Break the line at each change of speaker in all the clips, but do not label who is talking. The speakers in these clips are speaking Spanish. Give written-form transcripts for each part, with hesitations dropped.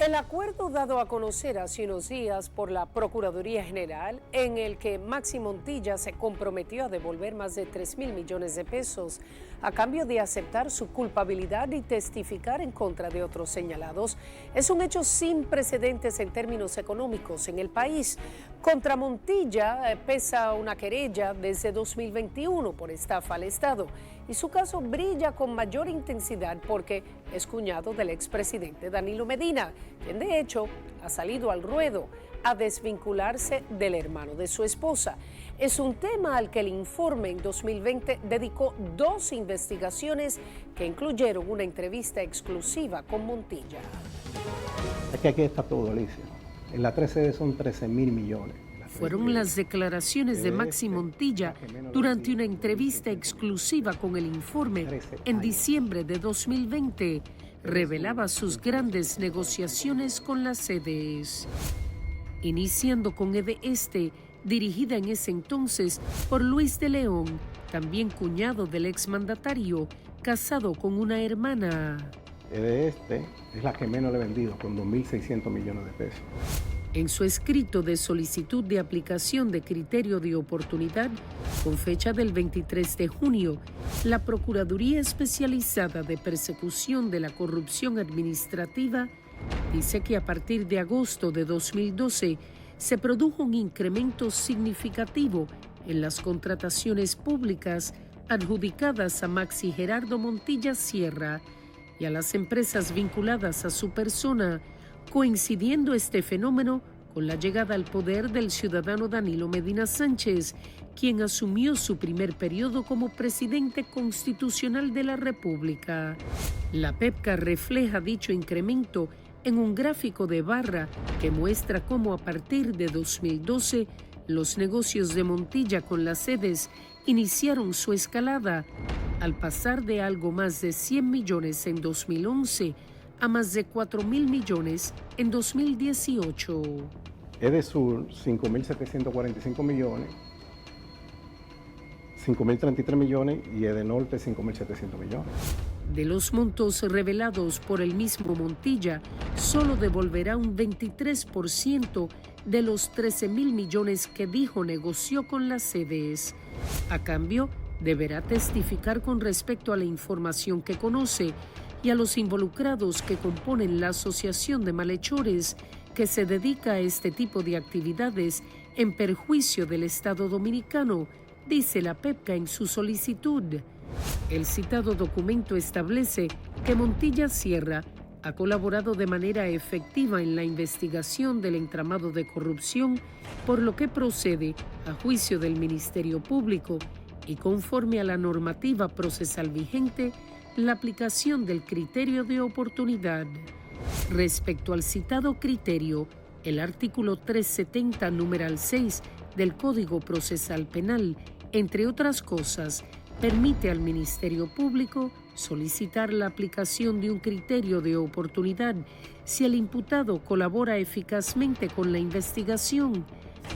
El acuerdo dado a conocer hace unos días por la Procuraduría General, en el que Maxi Montilla se comprometió a devolver más de 3.000 millones de pesos a cambio de aceptar su culpabilidad y testificar en contra de otros señalados, es un hecho sin precedentes en términos económicos en el país. Contra Montilla pesa una querella desde 2021 por estafa al Estado, y su caso brilla con mayor intensidad porque es cuñado del expresidente Danilo Medina, quien de hecho ha salido al ruedo a desvincularse del hermano de su esposa. Es un tema al que el informe en 2020 dedicó 2 investigaciones que incluyeron una entrevista exclusiva con Montilla.
Es que aquí está todo, Alicia. En la 13 son 13.000 millones.
Fueron las declaraciones de Maxi Montilla durante una entrevista exclusiva con el informe en diciembre de 2020. Revelaba sus grandes negociaciones con las sedes. Iniciando con EDE Este, dirigida en ese entonces por Luis de León, también cuñado del exmandatario, casado con una hermana.
EDE Este es la que menos le he vendido, con 2.600 millones de pesos.
En su escrito de solicitud de aplicación de criterio de oportunidad, con fecha del 23 de junio, la Procuraduría Especializada de Persecución de la Corrupción Administrativa dice que a partir de agosto de 2012 se produjo un incremento significativo en las contrataciones públicas adjudicadas a Maxi Gerardo Montilla Sierra y a las empresas vinculadas a su persona, coincidiendo este fenómeno con la llegada al poder del ciudadano Danilo Medina Sánchez, quien asumió su primer periodo como presidente constitucional de la República. La PEPCA refleja dicho incremento en un gráfico de barra que muestra cómo a partir de 2012 los negocios de Montilla con las sedes iniciaron su escalada, al pasar de algo más de 100 millones en 2011 a más de 4.000 millones en 2018.
EDESUR, 5.745 millones, 5.033 millones y EDENORTE, 5.700 millones.
De los montos revelados por el mismo Montilla, solo devolverá un 23% de los 13.000 millones que dijo negoció con las sedes. A cambio, deberá testificar con respecto a la información que conoce y a los involucrados que componen la Asociación de Malhechores que se dedica a este tipo de actividades en perjuicio del Estado dominicano, dice la PEPCA en su solicitud. El citado documento establece que Montilla Sierra ha colaborado de manera efectiva en la investigación del entramado de corrupción, por lo que procede, a juicio del Ministerio Público y conforme a la normativa procesal vigente, la aplicación del criterio de oportunidad. Respecto al citado criterio, el artículo 370, numeral 6 del Código Procesal Penal, entre otras cosas, permite al Ministerio Público solicitar la aplicación de un criterio de oportunidad si el imputado colabora eficazmente con la investigación,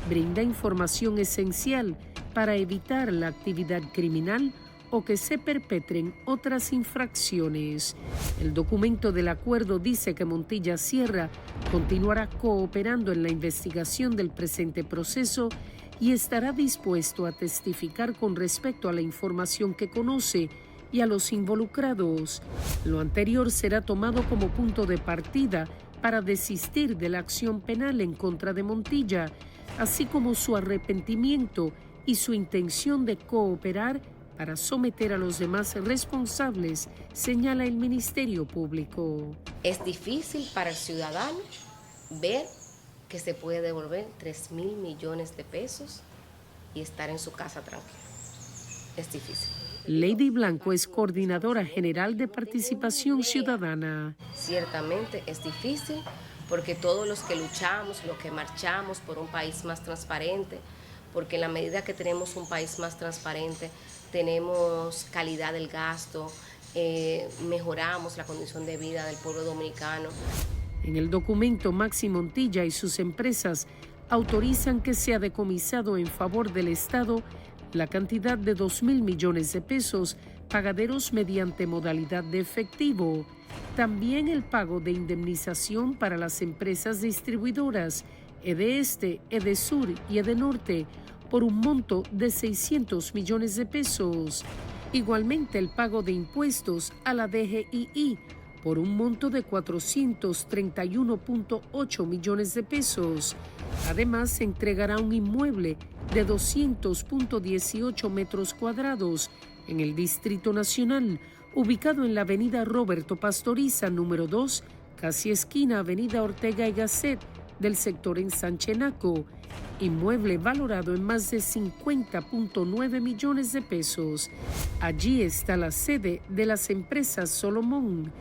brinda información esencial para evitar la actividad criminal o que se perpetren otras infracciones. El documento del acuerdo dice que Montilla Sierra continuará cooperando en la investigación del presente proceso y estará dispuesto a testificar con respecto a la información que conoce y a los involucrados. Lo anterior será tomado como punto de partida para desistir de la acción penal en contra de Montilla, así como su arrepentimiento y su intención de cooperar para someter a los demás responsables, señala el Ministerio Público.
Es difícil para el ciudadano ver que se puede devolver 3.000 millones de pesos y estar en su casa tranquilo. Es difícil.
Lady Blanco es coordinadora general de Participación Ciudadana.
Ciertamente es difícil porque todos los que luchamos, los que marchamos por un país más transparente, porque en la medida que tenemos un país más transparente, tenemos calidad del gasto, mejoramos la condición de vida del pueblo dominicano.
En el documento, Maxi Montilla y sus empresas autorizan que sea decomisado en favor del Estado la cantidad de 2.000 millones de pesos pagaderos mediante modalidad de efectivo. También el pago de indemnización para las empresas distribuidoras EDESTE, EDESUR y EDENORTE por un monto de 600 millones de pesos. Igualmente el pago de impuestos a la DGII por un monto de 431.8 millones de pesos. Además, se entregará un inmueble de 200.18 metros cuadrados en el Distrito Nacional, ubicado en la avenida Roberto Pastoriza, número 2, casi esquina avenida Ortega y Gasset, del sector Ensanche-Naco, inmueble valorado en más de 50.9 millones de pesos. Allí está la sede de las empresas Solomon.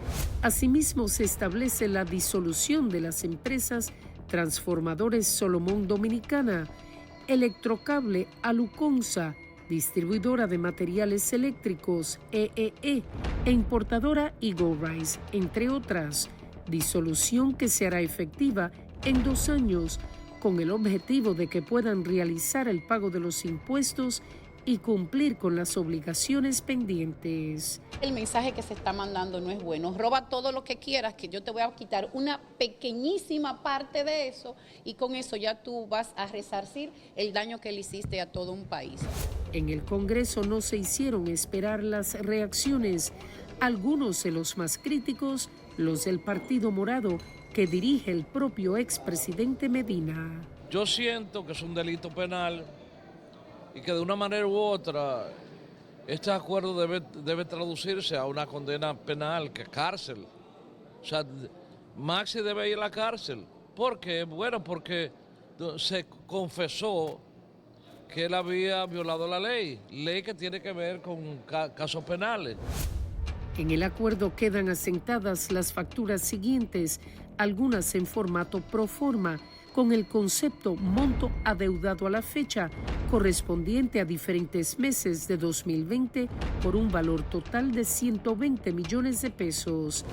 Asimismo, se establece la disolución de las empresas Transformadores Solomon Dominicana, Electrocable Aluconsa, distribuidora de materiales eléctricos EEE e importadora Eagle Rise, entre otras. Disolución que se hará efectiva en 2 años, con el objetivo de que puedan realizar el pago de los impuestos y cumplir con las obligaciones pendientes.
El mensaje que se está mandando no es bueno. Roba todo lo que quieras, que yo te voy a quitar una pequeñísima parte de eso y con eso ya tú vas a resarcir el daño que le hiciste a todo un país.
En el Congreso no se hicieron esperar las reacciones. Algunos de los más críticos, los del Partido Morado, que dirige el propio expresidente Medina.
Yo siento que es un delito penal y que de una manera u otra este acuerdo debe traducirse a una condena penal, que es cárcel. O sea, Maxi debe ir a la cárcel. ¿Por qué? Bueno, porque se confesó que él había violado la ley que tiene que ver con casos penales.
En el acuerdo quedan asentadas las facturas siguientes, algunas en formato pro forma, con el concepto monto adeudado a la fecha, correspondiente a diferentes meses de 2020 por un valor total de 120 millones de pesos.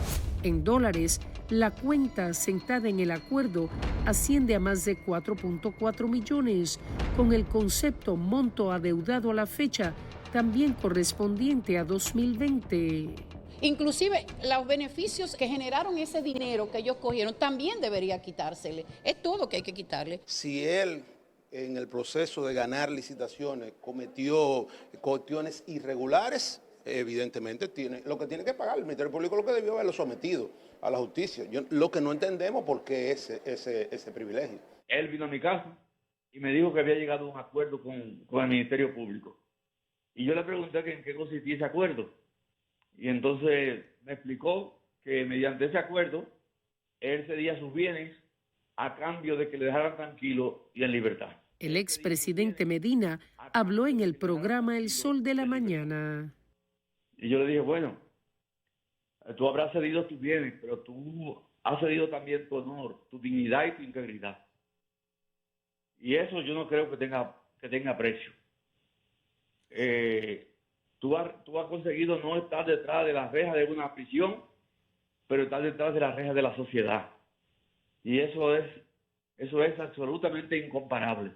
En dólares, la cuenta asentada en el acuerdo asciende a más de 4.4 millones, con el concepto monto adeudado a la fecha, también correspondiente a 2020.
Inclusive los beneficios que generaron ese dinero que ellos cogieron también debería quitársele. Es todo que hay que quitarle.
Si él en el proceso de ganar licitaciones cometió cuestiones irregulares, evidentemente lo que tiene que pagar el Ministerio Público, lo que debió haberlo sometido a la justicia. Lo que no entendemos por qué ese privilegio.
Él vino a mi casa y me dijo que había llegado a un acuerdo con el Ministerio Público. Y yo le pregunté en qué consistía ese acuerdo. Y entonces me explicó que mediante ese acuerdo, él cedía sus bienes a cambio de que le dejaran tranquilo y en libertad.
El expresidente Medina habló en el programa El Sol de la Mañana.
Y yo le dije, bueno, tú habrás cedido tus bienes, pero tú has cedido también tu honor, tu dignidad y tu integridad. Y eso yo no creo que tenga precio. Tú has conseguido no estar detrás de las rejas de una prisión, pero estar detrás de las rejas de la sociedad. Y eso es absolutamente incomparable.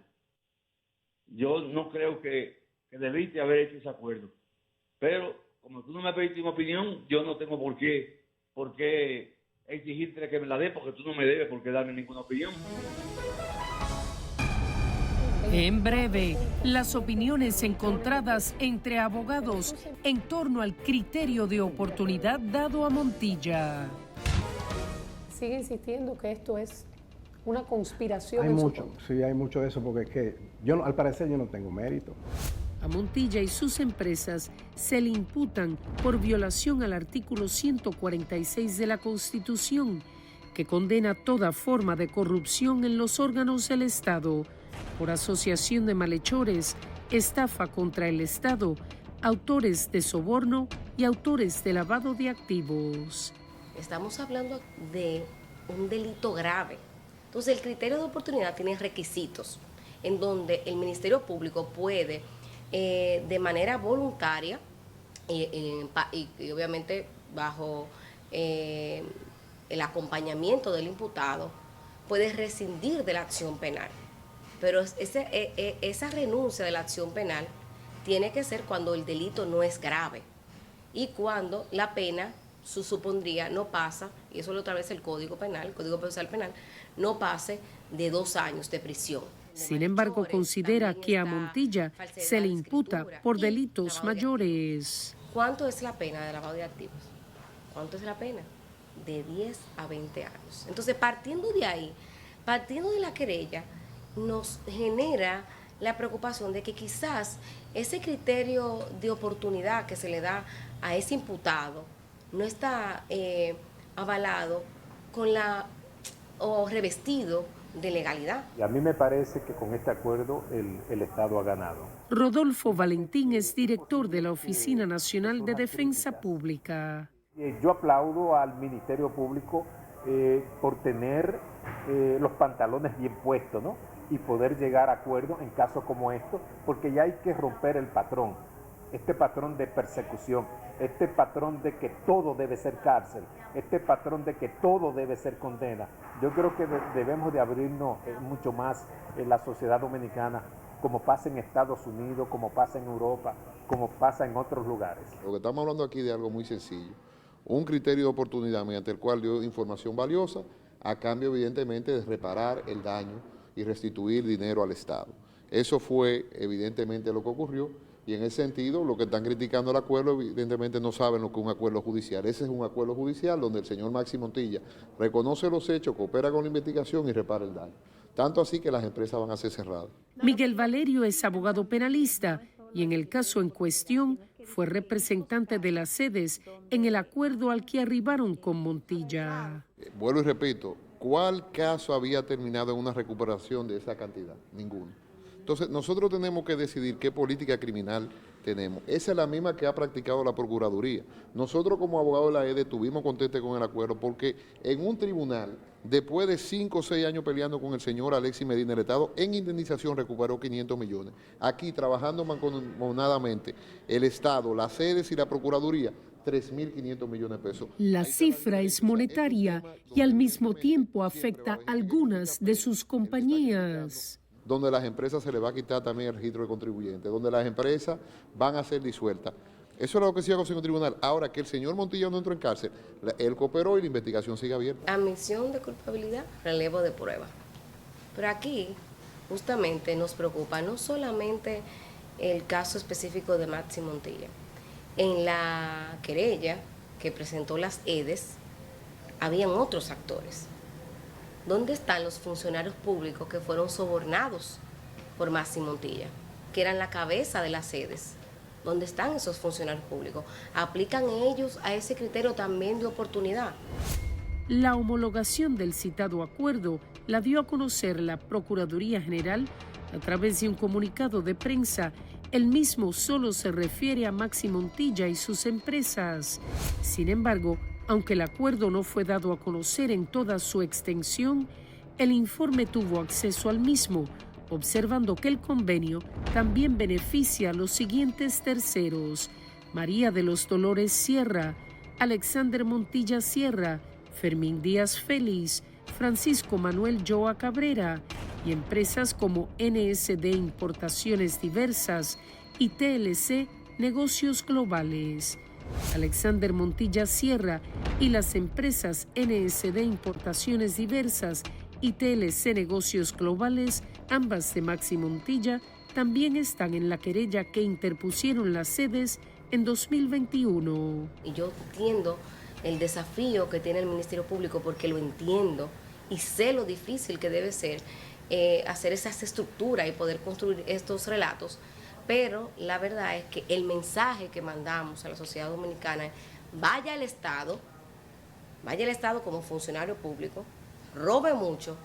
Yo no creo que debiste haber hecho ese acuerdo. Pero como tú no me pediste mi opinión, yo no tengo por qué exigirte que me la dé, porque tú no me debes por qué darme ninguna opinión.
En breve, las opiniones encontradas entre abogados en torno al criterio de oportunidad dado a Montilla.
Sigue insistiendo que esto es una conspiración.
Hay mucho, sí, hay mucho de eso, porque es que yo, al parecer, yo no tengo mérito.
A Montilla y sus empresas se le imputan por violación al artículo 146 de la Constitución, que condena toda forma de corrupción en los órganos del Estado, por asociación de malhechores, estafa contra el Estado, autores de soborno y autores de lavado de activos.
Estamos hablando de un delito grave. Entonces, el criterio de oportunidad tiene requisitos en donde el Ministerio Público puede, de manera voluntaria y obviamente bajo el acompañamiento del imputado, puede rescindir de la acción penal. Pero esa renuncia de la acción penal tiene que ser cuando el delito no es grave y cuando la pena supondría no pasa, y eso es otra vez el Código Penal, el Código Procesal Penal, no pase de 2 años de prisión.
Sin embargo, considera que a Montilla se le imputa por delitos mayores.
¿Cuánto es la pena de lavado de activos? ¿Cuánto es la pena? De 10 a 20 años. Entonces, partiendo de ahí, partiendo de la querella, nos genera la preocupación de que quizás ese criterio de oportunidad que se le da a ese imputado no está avalado o revestido de legalidad.
Y a mí me parece que con este acuerdo el Estado ha ganado.
Rodolfo Valentín es director de la Oficina Nacional de Defensa Pública.
Yo aplaudo al Ministerio Público por tener los pantalones bien puestos, ¿no? Y poder llegar a acuerdos en casos como estos, porque ya hay que romper el patrón, este patrón de persecución, este patrón de que todo debe ser cárcel, este patrón de que todo debe ser condena. Yo creo que debemos de abrirnos mucho más en la sociedad dominicana, como pasa en Estados Unidos, como pasa en Europa, como pasa en otros lugares.
Lo que estamos hablando aquí de algo muy sencillo, un criterio de oportunidad mediante el cual dio información valiosa, a cambio evidentemente de reparar el daño y restituir dinero al Estado. Eso fue evidentemente lo que ocurrió, y en ese sentido lo que están criticando el acuerdo evidentemente no saben lo que es un acuerdo judicial. Ese es un acuerdo judicial donde el señor Maxi Montilla reconoce los hechos, coopera con la investigación y repara el daño. Tanto así que las empresas van a ser cerradas.
Miguel Valerio es abogado penalista y en el caso en cuestión fue representante de las sedes en el acuerdo al que arribaron con Montilla.
Vuelvo y repito, ¿cuál caso había terminado en una recuperación de esa cantidad? Ninguno. Entonces, nosotros tenemos que decidir qué política criminal tenemos. Esa es la misma que ha practicado la Procuraduría. Nosotros como abogados de la EDE estuvimos contentos con el acuerdo porque en un tribunal, después de 5 o 6 años peleando con el señor Alexis Medina, el Estado en indemnización recuperó 500 millones. Aquí, trabajando mancomunadamente, el Estado, las sedes y la Procuraduría, 3.500 millones de pesos.
La cifra es monetaria y al mismo tiempo afecta a algunas de sus compañías.
Donde las empresas se les va a quitar también el registro de contribuyentes, donde las empresas van a ser disueltas. Eso es lo que se conseguido en el tribunal. Ahora que el señor Montilla no entró en cárcel, él cooperó y la investigación sigue abierta.
Admisión de culpabilidad, relevo de prueba. Pero aquí justamente nos preocupa no solamente el caso específico de Maxi Montilla. En la querella que presentó las EDES, habían otros actores. ¿Dónde están los funcionarios públicos que fueron sobornados por Maxi Montilla, que eran la cabeza de las sedes? ¿Dónde están esos funcionarios públicos? ¿Aplican ellos a ese criterio también de oportunidad?
La homologación del citado acuerdo la dio a conocer la Procuraduría General a través de un comunicado de prensa. El mismo solo se refiere a Maxi Montilla y sus empresas. Sin embargo, aunque el acuerdo no fue dado a conocer en toda su extensión, el informe tuvo acceso al mismo, observando que el convenio también beneficia a los siguientes terceros: María de los Dolores Sierra, Alexander Montilla Sierra, Fermín Díaz Félix, Francisco Manuel Joa Cabrera y empresas como NSD Importaciones Diversas y TLC Negocios Globales. Alexander Montilla Sierra y las empresas NSD Importaciones Diversas y TLC Negocios Globales, ambas de Maxi Montilla, también están en la querella que interpusieron las sedes en 2021.
Y yo entiendo el desafío que tiene el Ministerio Público, porque lo entiendo y sé lo difícil que debe ser hacer esas estructuras y poder construir estos relatos. Pero la verdad es que el mensaje que mandamos a la sociedad dominicana es: vaya al Estado como funcionario público, robe mucho,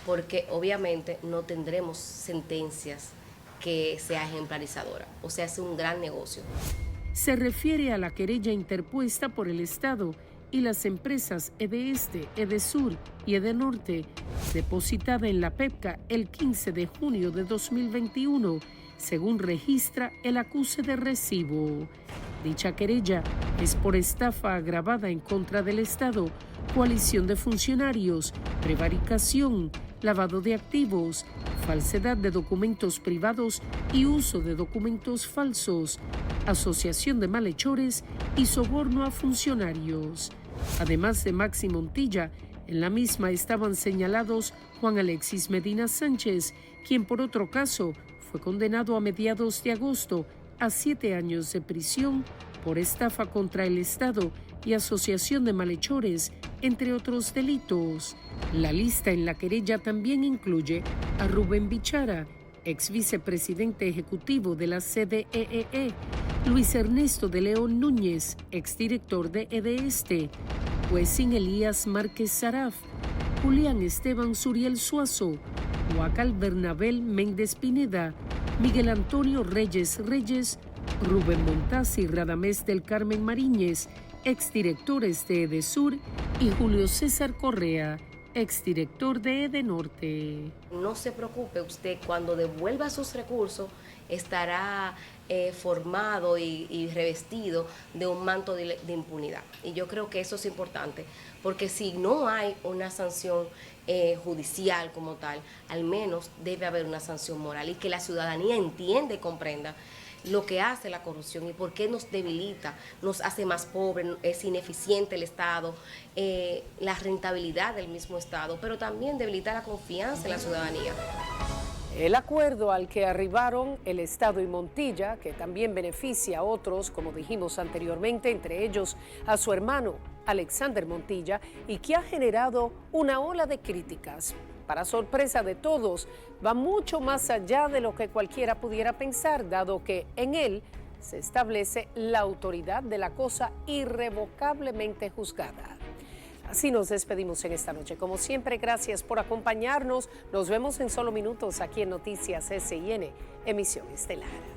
porque obviamente no tendremos sentencias que sea ejemplarizadora. O sea, es un gran negocio.
Se refiere a la querella interpuesta por el Estado y las empresas EDESTE, EDESUR y EDENORTE, depositada en la PEPCA el 15 de junio de 2021, según registra el acuse de recibo. Dicha querella es por estafa agravada en contra del Estado, coalición de funcionarios, prevaricación, lavado de activos, falsedad de documentos privados y uso de documentos falsos, asociación de malhechores y soborno a funcionarios. Además de Maxi Montilla, en la misma estaban señalados Juan Alexis Medina Sánchez, quien por otro caso fue condenado a mediados de agosto a 7 años de prisión por estafa contra el Estado y asociación de malhechores, entre otros delitos. La lista en la querella también incluye a Rubén Bichara, ex vicepresidente ejecutivo de la CDEE, Luis Ernesto de León Núñez, exdirector de EDESTE, Huesin Elías Márquez Saraf, Julián Esteban Suriel Suazo, Huacal Bernabel Méndez Pineda, Miguel Antonio Reyes Reyes, Rubén Montaz y Radamés del Carmen Mariñez, exdirectores de EDESUR, y Julio César Correa, exdirector de EDENorte.
No se preocupe usted, cuando devuelva sus recursos estará formado y revestido de un manto de impunidad. Y yo creo que eso es importante, porque si no hay una sanción judicial como tal, al menos debe haber una sanción moral y que la ciudadanía entienda y comprenda lo que hace la corrupción y por qué nos debilita, nos hace más pobres, es ineficiente el Estado, la rentabilidad del mismo Estado, pero también debilita la confianza en la ciudadanía.
El acuerdo al que arribaron el Estado y Montilla, que también beneficia a otros, como dijimos anteriormente, entre ellos a su hermano Alexander Montilla, y que ha generado una ola de críticas. Para sorpresa de todos, va mucho más allá de lo que cualquiera pudiera pensar, dado que en él se establece la autoridad de la cosa irrevocablemente juzgada. Así nos despedimos en esta noche. Como siempre, gracias por acompañarnos. Nos vemos en solo minutos aquí en Noticias SIN, emisión estelar.